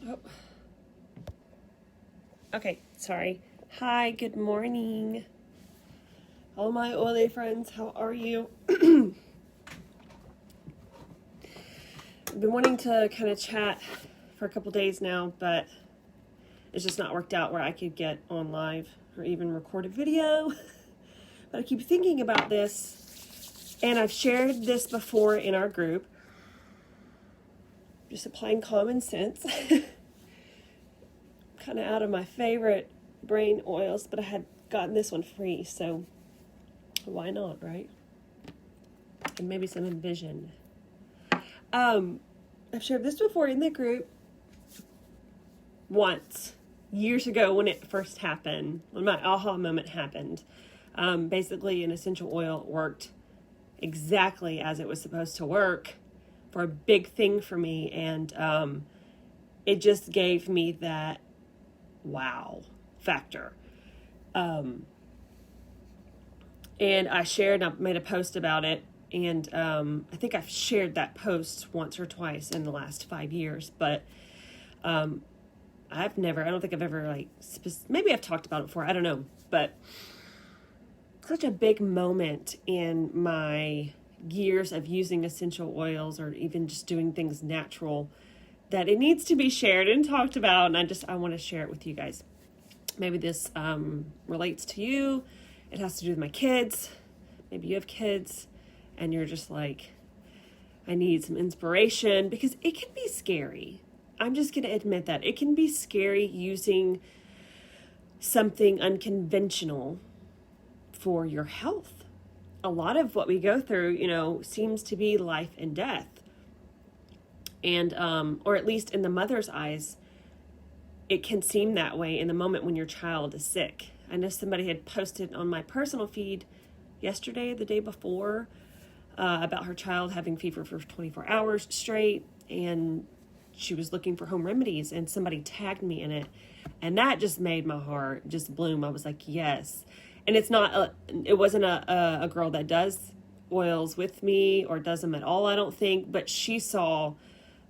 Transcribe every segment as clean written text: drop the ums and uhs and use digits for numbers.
Oh. Okay, sorry. Hi, good morning. All my oily friends, how are you? I've been wanting to kind of chat for a couple days now, but it's just not worked out where I could get on live or even record a video. But I keep thinking about this, and I've shared this before in our group. Just applying common sense. Kind of out of my favorite brain oils, but I had gotten this one free, so why not, right? And maybe some Envision. I've shared this before in the group once, years ago when it first happened, when my aha moment happened. Basically, an essential oil worked exactly as it was supposed to work for a big thing for me, and it just gave me that wow factor. And I made a post about it, and I think I've shared that post once or twice in the last 5 years, but I don't think I've ever maybe I've talked about it before, I don't know, but such a big moment in my years of using essential oils or even just doing things natural that it needs to be shared and talked about, and I want to share it with you guys. Maybe this relates to you. It has to do with my kids. Maybe you have kids and you're just like, I need some inspiration, because it can be scary. I'm just going to admit that. It can be scary using something unconventional for your health. A lot of what we go through, seems to be life and death. And, or at least in the mother's eyes, it can seem that way in the moment when your child is sick. I know somebody had posted on my personal feed yesterday, the day before, about her child having fever for 24 hours straight, and she was looking for home remedies, and somebody tagged me in it, and that just made my heart just bloom. I was like, yes. And it wasn't a girl that does oils with me or does them at all, I don't think, but she saw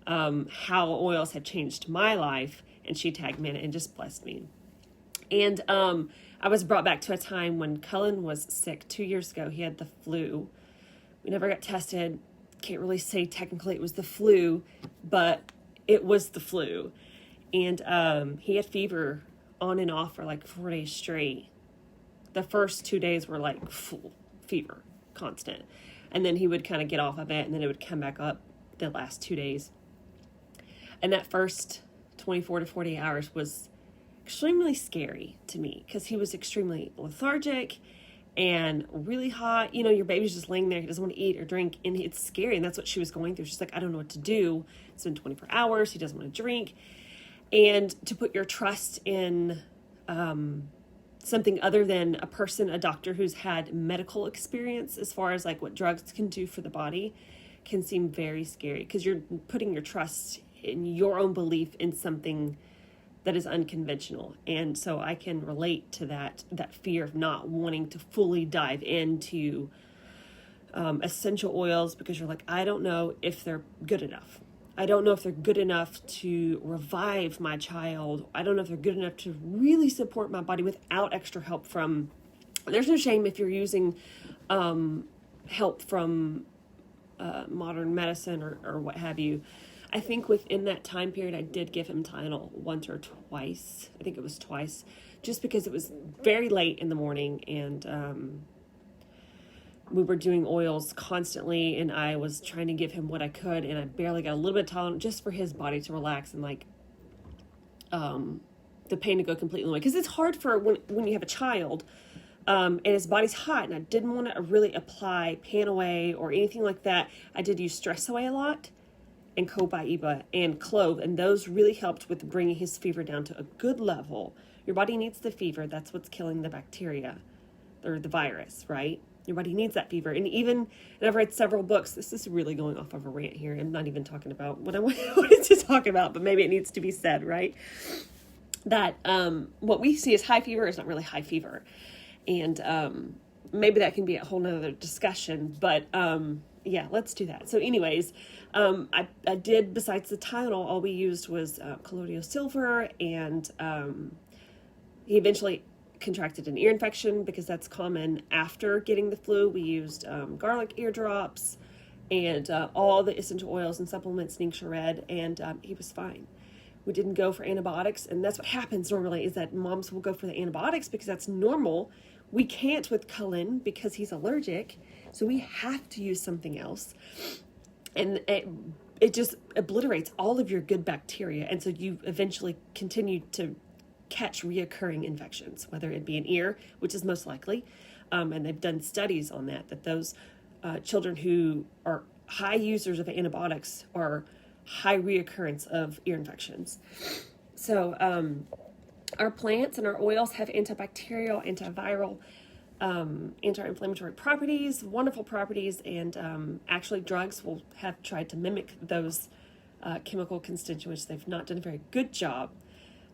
how oils had changed my life, and she tagged me in it and just blessed me. And I was brought back to a time when Cullen was sick 2 years ago. He had the flu. We never got tested. Can't really say technically it was the flu, but it was the flu. And he had fever on and off for like 4 days straight. The first 2 days were like full fever, constant. And then he would kind of get off of it, and then it would come back up the last 2 days. And that first 24 to 40 hours was extremely scary to me, because he was extremely lethargic and really hot. Your baby's just laying there. He doesn't want to eat or drink, and it's scary. And that's what she was going through. She's like, I don't know what to do. It's been 24 hours. He doesn't want to drink. And to put your trust in something other than a doctor who's had medical experience as far as like what drugs can do for the body can seem very scary, because you're putting your trust in your own belief in something that is unconventional. And so I can relate to that fear of not wanting to fully dive into essential oils, because you're like, I don't know if they're good enough. I don't know if they're good enough to revive my child. I don't know if they're good enough to really support my body without extra help from, there's no shame if you're using help from modern medicine or what have you. I think within that time period, I did give him Tylenol once or twice. I think it was twice, just because it was very late in the morning, and we were doing oils constantly, and I was trying to give him what I could, and I barely got a little bit of Tylenol just for his body to relax and the pain to go completely away. Because it's hard for when you have a child, and his body's hot, and I didn't want to really apply Pan Away or anything like that. I did use Stress Away a lot, and Copaiba and Clove, and those really helped with bringing his fever down to a good level. Your body needs the fever. That's what's killing the bacteria or the virus, right? Your body needs that fever. And I've read several books. This is really going off of a rant here. I'm not even talking about what I wanted to talk about, but maybe it needs to be said, right? That what we see as high fever is not really high fever. And maybe that can be a whole nother discussion, but Yeah, let's do that. So anyways, I did, besides the Tylenol, all we used was colloidal silver, and he eventually contracted an ear infection because that's common after getting the flu. We used garlic ear drops and all the essential oils and supplements, tincture red, and he was fine. We didn't go for antibiotics, and that's what happens normally, is that moms will go for the antibiotics because that's normal. We can't with Cullen because he's allergic, so we have to use something else. And it just obliterates all of your good bacteria, and so you eventually continue to catch reoccurring infections, whether it be an ear, which is most likely, and they've done studies on that those children who are high users of antibiotics are high reoccurrence of ear infections. So our plants and our oils have antibacterial, antiviral, anti-inflammatory properties, wonderful properties, and actually drugs will have tried to mimic those chemical constituents. They've not done a very good job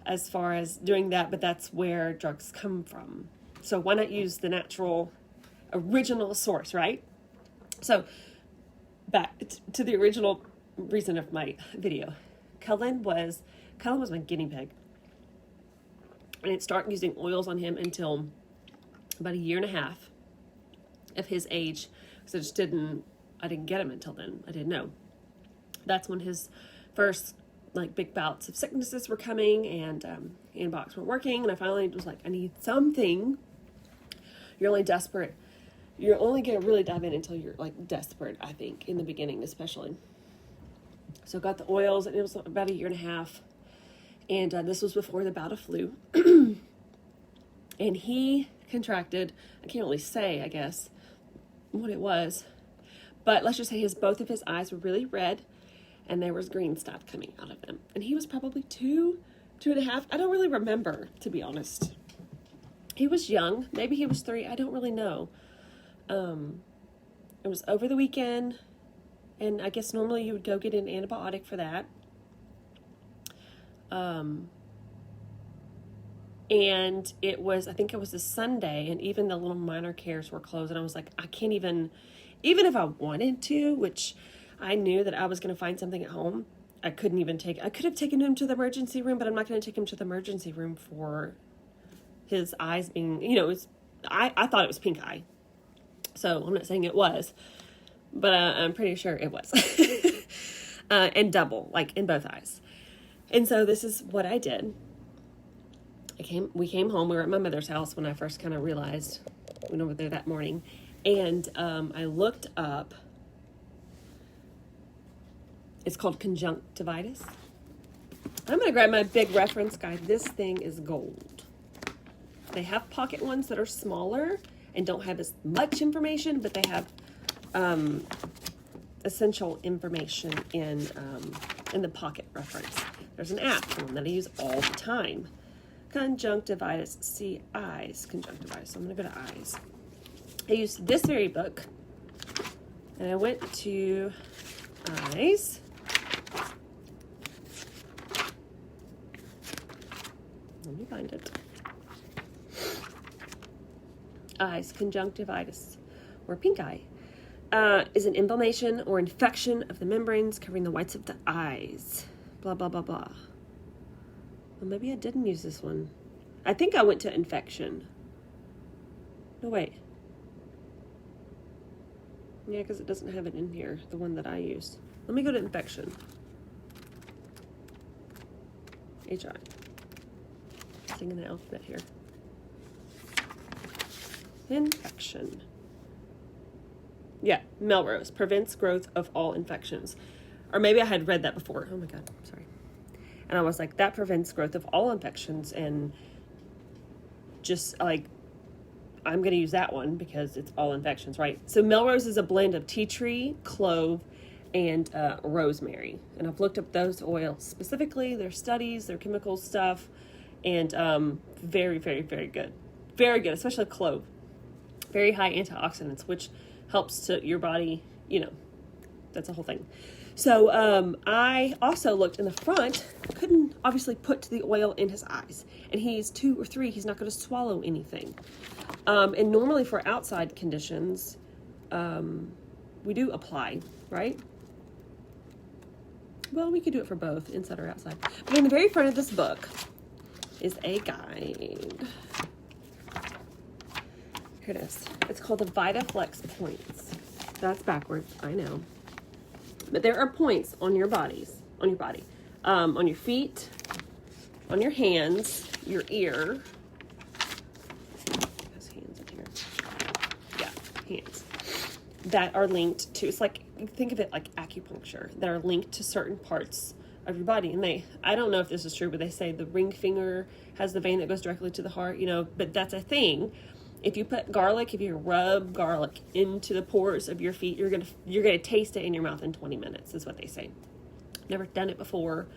as far as doing that, but that's where drugs come from. So why not use the natural, original source, right? So back to the original reason of my video. Cullen was my guinea pig. I didn't start using oils on him until about 1.5 years of his age, because I didn't get him until then. I didn't know. That's when his first big bouts of sicknesses were coming, and antibiotics weren't working, and I finally was like, I need something. You're only desperate. You're only going to really dive in until you're desperate, I think, in the beginning especially. So I got the oils, and it was about 1.5 years, and this was before the bout of flu. And he contracted, I can't really say, I guess, what it was, but let's just say both of his eyes were really red, and there was green stuff coming out of them. And he was probably 2.5. I don't really remember, to be honest. He was young. Maybe he was 3. I don't really know. It was over the weekend, and I guess normally you would go get an antibiotic for that. And I think it was a Sunday, and even the little minor cares were closed, and I was like, I can't even if I wanted to, which I knew that I was going to find something at home, I could have taken him to the emergency room, but I'm not going to take him to the emergency room for his eyes being, I thought it was pink eye. So I'm not saying it was, but I'm pretty sure it was. And double, in both eyes. And so this is what I did. We came home. We were at my mother's house when I first kind of realized we went over there that morning. And I looked up, it's called conjunctivitis. I'm going to grab my big reference guide. This thing is gold. They have pocket ones that are smaller and don't have as much information, but they have essential information in the pocket reference. There's an app, one that I use all the time. Conjunctivitis, see eyes, conjunctivitis. So I'm going to go to eyes. I used this very book, and I went to eyes. Let me find it. Eyes, conjunctivitis, or pink eye, is an inflammation or infection of the membranes covering the whites of the eyes. Blah, blah, blah, blah. Well, maybe I didn't use this one. I think I went to infection. No, wait. Yeah, because it doesn't have it in here, the one that I used. Let me go to infection. HI. Singing the alphabet here. Infection. Yeah, Melrose. Prevents growth of all infections. Or maybe I had read that before. Oh my God, sorry. And I was like, that prevents growth of all infections. And just I'm going to use that one because it's all infections, right? So Melrose is a blend of tea tree, clove, and rosemary. And I've looked up those oils specifically, their studies, their chemical stuff, and very, very, very good. Very good, especially clove. Very high antioxidants, which helps to your body, that's a whole thing. So I also looked in the front, couldn't obviously put the oil in his eyes. And he's 2 or 3, he's not going to swallow anything. And normally for outside conditions, we do apply, right? Well, we could do it for both, inside or outside. But in the very front of this book is a guide. Here it is. It's called the VitaFlex Points. That's backwards, I know. But there are points on your bodies, on your body, on your feet, on your hands, your ear. There's hands up here. Yeah, hands. That are linked to, it's like, think of it like acupuncture, that are linked to certain parts of your body. And I don't know if this is true, but they say the ring finger has the vein that goes directly to the heart, you know, but that's a thing. If you put garlic, if you rub garlic into the pores of your feet, you're gonna taste it in your mouth in 20 minutes, is what they say. Never done it before,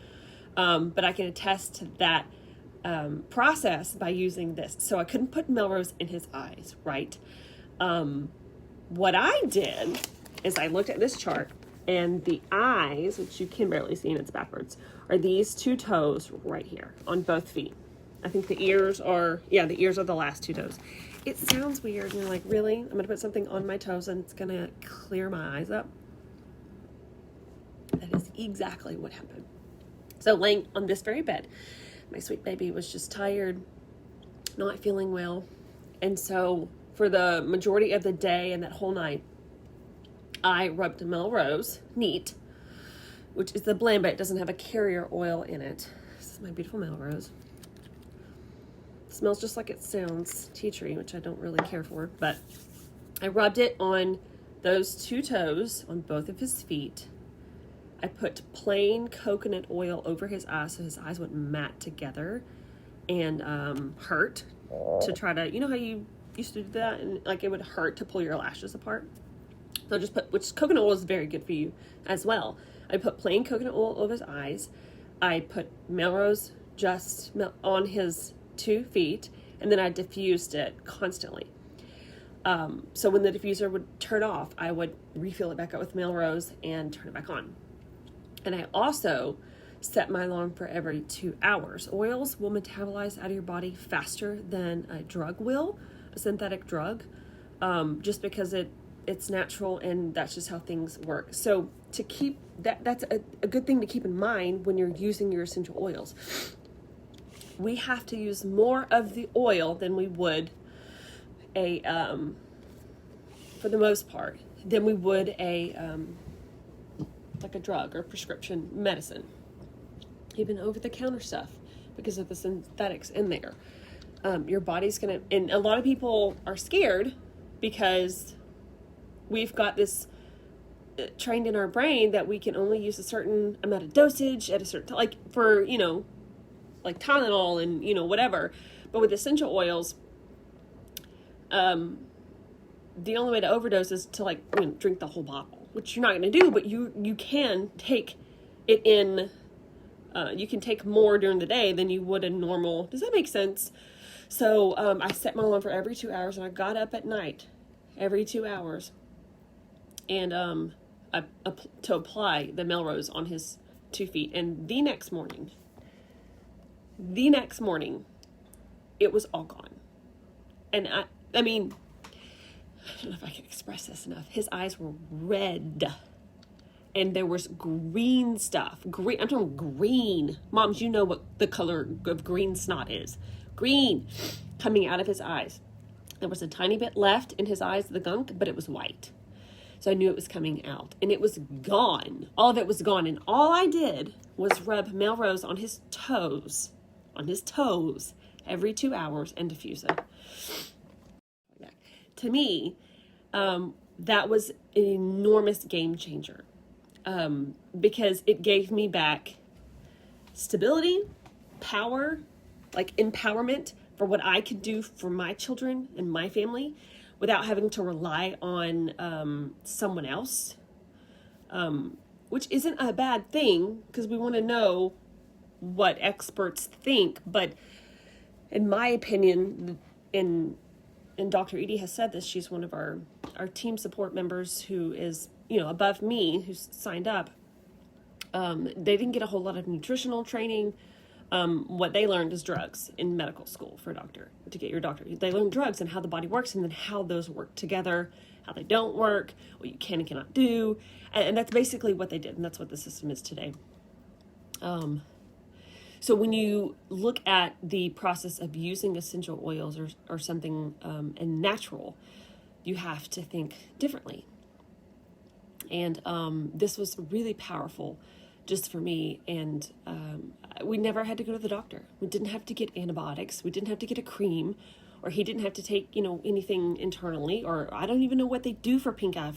but I can attest to that process by using this. So I couldn't put Melrose in his eyes, right? What I did is I looked at this chart, and the eyes, which you can barely see and it's backwards, are these two toes right here on both feet. I think the ears are the last two toes. It sounds weird, and you're like, really? I'm gonna put something on my toes and it's gonna clear my eyes up? That is exactly what happened. So laying on this very bed, my sweet baby was just tired, not feeling well. And so for the majority of the day and that whole night, I rubbed Melrose Neat, which is the blend, but it doesn't have a carrier oil in it. This is my beautiful Melrose. It smells just like it sounds, tea tree, which I don't really care for, but I rubbed it on those two toes on both of his feet. I put plain coconut oil over his eyes so his eyes went matte together and hurt to try to, you know how you used to do that, and like it would hurt to pull your lashes apart? So just put, which coconut oil is very good for you as well. I put plain coconut oil over his eyes. I put Melrose just on his 2 feet, and then I diffused it constantly. So when the diffuser would turn off, I would refill it back up with Melrose and turn it back on. And I also set my alarm for every 2 hours. Oils will metabolize out of your body faster than a drug will, a synthetic drug, just because it's natural, and that's just how things work. So to keep that's a good thing to keep in mind when you're using your essential oils. We have to use more of the oil than we would for the most part, than we would like a drug or prescription medicine, even over-the-counter stuff, because of the synthetics in there. Your body's gonna, and a lot of people are scared because we've got this trained in our brain that we can only use a certain amount of dosage at a certain, like for, you know, like Tylenol and, you know, whatever. But with essential oils, the only way to overdose is to, like, you know, drink the whole bottle, which you're not going to do, but you can take it in, you can take more during the day than you would a normal. Does that make sense? So I set my alarm for every 2 hours, and I got up at night every 2 hours, and to apply the Melrose on his 2 feet. And the next morning, it was all gone. And I mean, I don't know if I can express this enough. His eyes were red, and there was green stuff. Green. I'm talking green. Moms, you know what the color of green snot is. Green coming out of his eyes. There was a tiny bit left in his eyes, the gunk, but it was white. So I knew it was coming out, and it was gone. All of it was gone, and all I did was rub Melrose on his toes, every 2 hours and diffuse it. To me, that was an enormous game changer, because it gave me back stability, power, like empowerment for what I could do for my children and my family without having to rely on someone else, which isn't a bad thing, because we want to know what experts think. But in my opinion, and Dr. Edie has said this, she's one of our team support members who is, you know, above me, who's signed up. They didn't get a whole lot of nutritional training. what they learned is drugs in medical school for a doctor, to get your doctor. They learn drugs and how the body works, and then how those work together, how they don't work, what you can and cannot do. And that's basically what they did, and that's what the system is today. So when you look at the process of using essential oils or something and natural, you have to think differently. And this was really powerful just for me. And we never had to go to the doctor. We didn't have to get antibiotics. We didn't have to get a cream, or he didn't have to take, anything internally, or I don't even know what they do for pink eye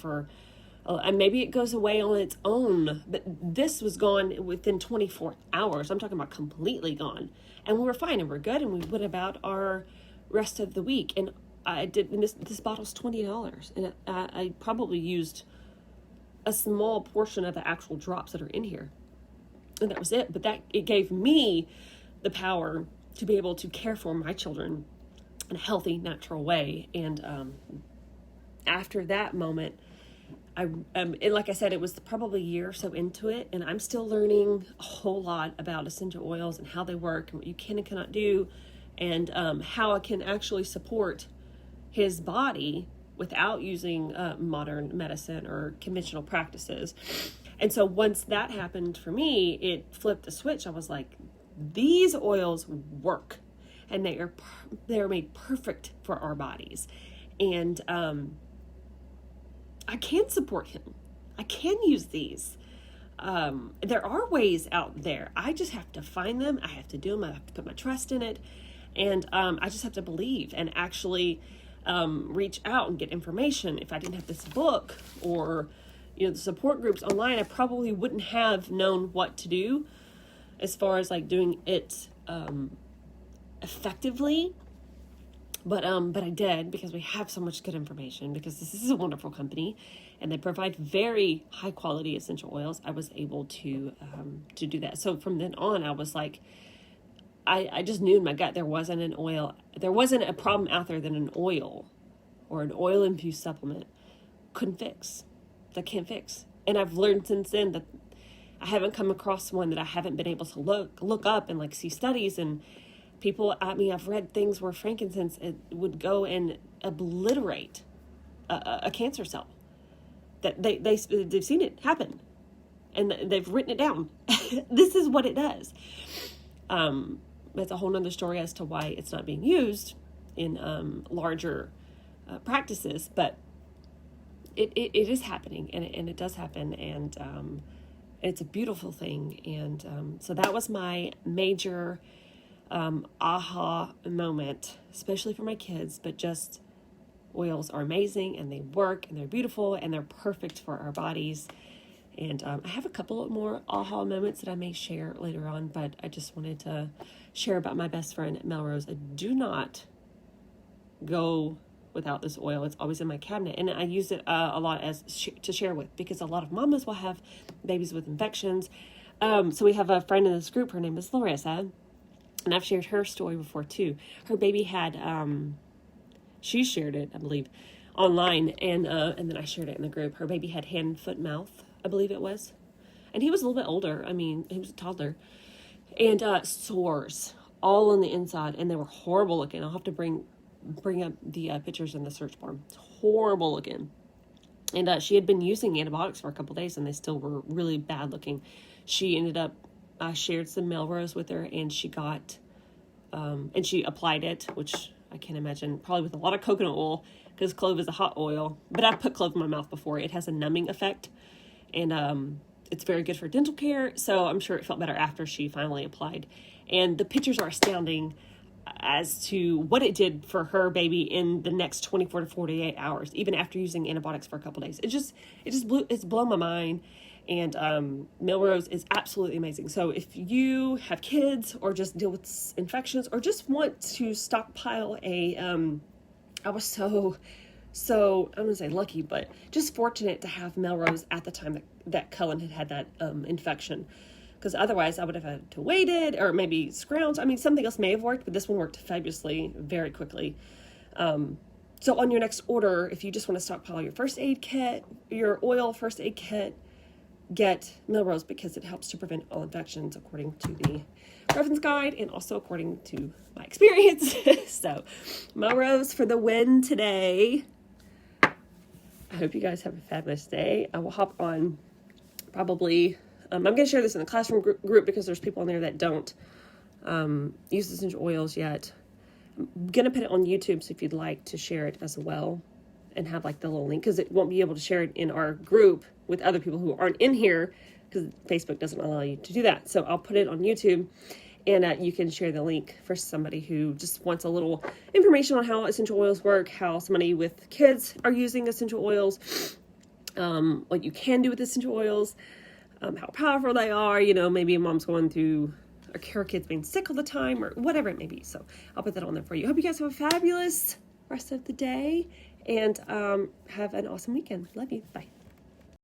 and maybe it goes away on its own, but this was gone within 24 hours. I'm talking about completely gone. And we were fine and we're good. And we went about our rest of the week. And this bottle's $20. And I probably used a small portion of the actual drops that are in here. And that was it. But it gave me the power to be able to care for my children in a healthy, natural way. And after that moment, like I said, it was probably a year or so into it, and I'm still learning a whole lot about essential oils and how they work and what you can and cannot do, and how I can actually support his body without using modern medicine or conventional practices. And so once that happened for me, it flipped the switch. I was like, these oils work, and they're made perfect for our bodies. And I can support him. I can use these. There are ways out there. I just have to find them. I have to do them. I have to put my trust in it. And I just have to believe and actually reach out and get information. If I didn't have this book or, the support groups online, I probably wouldn't have known what to do as far as like doing it effectively. But I did, because we have so much good information, because this is a wonderful company and they provide very high quality essential oils. I was able to do that. So from then on, I was like, I just knew in my gut there wasn't a problem out there that an oil or an oil infused supplement can't fix. And I've learned since then that I haven't come across one that I haven't been able to look up and like see studies and people. I've read things where frankincense would go and obliterate a cancer cell. That they've seen it happen, and they've written it down. This is what it does. That's a whole nother story as to why it's not being used in larger practices, but it is happening, and it does happen, and it's a beautiful thing. And so that was my major aha moment, especially for my kids. But just oils are amazing, and they work, and they're beautiful, and they're perfect for our bodies. And I have a couple of more aha moments that I may share later on, but I just wanted to share about my best friend Melrose. I do not go without this oil. It's always in my cabinet, and I use it a lot to share with, because a lot of mamas will have babies with infections. So we have a friend in this group. Her name is Larissa. And I've shared her story before too. Her baby had, she shared it, I believe, online, and then I shared it in the group. Her baby had hand, foot, mouth, I believe it was. And he was a little bit older. I mean, he was a toddler. And sores all on the inside, and they were horrible looking. I'll have to bring up the pictures in the search bar. It's horrible looking. And she had been using antibiotics for a couple days, and they still were really bad looking. She ended up, I shared some Melrose with her, and she got, and she applied it, which I can't imagine, probably with a lot of coconut oil, because clove is a hot oil. But I've put clove in my mouth before. It has a numbing effect, and it's very good for dental care. So I'm sure it felt better after she finally applied. And the pictures are astounding as to what it did for her baby in the next 24 to 48 hours, even after using antibiotics for a couple days. It's blown my mind. And Melrose is absolutely amazing. So if you have kids, or just deal with infections, or just want to stockpile I was so I'm going to say lucky, but just fortunate to have Melrose at the time that Cullen had that infection. Because otherwise I would have had to wait it, or maybe scrounge. I mean, something else may have worked, but this one worked fabulously, very quickly. So on your next order, if you just want to stockpile your first aid kit, your oil first aid kit, get Melrose because it helps to prevent all infections according to the Reference Guide and also according to my experience. So Melrose for the win today. I hope you guys have a fabulous day. I will hop on probably, I'm going to share this in the classroom group because there's people in there that don't use essential oils yet. I'm going to put it on YouTube, so if you'd like to share it as well and have like the little link, because it won't be able to share it in our group with other people who aren't in here because Facebook doesn't allow you to do that. So I'll put it on YouTube, and you can share the link for somebody who just wants a little information on how essential oils work, how somebody with kids are using essential oils, what you can do with essential oils, how powerful they are. You know, maybe a mom's going through, or her kids being sick all the time, or whatever it may be. So I'll put that on there for you. Hope you guys have a fabulous rest of the day, and have an awesome weekend. Love you. Bye.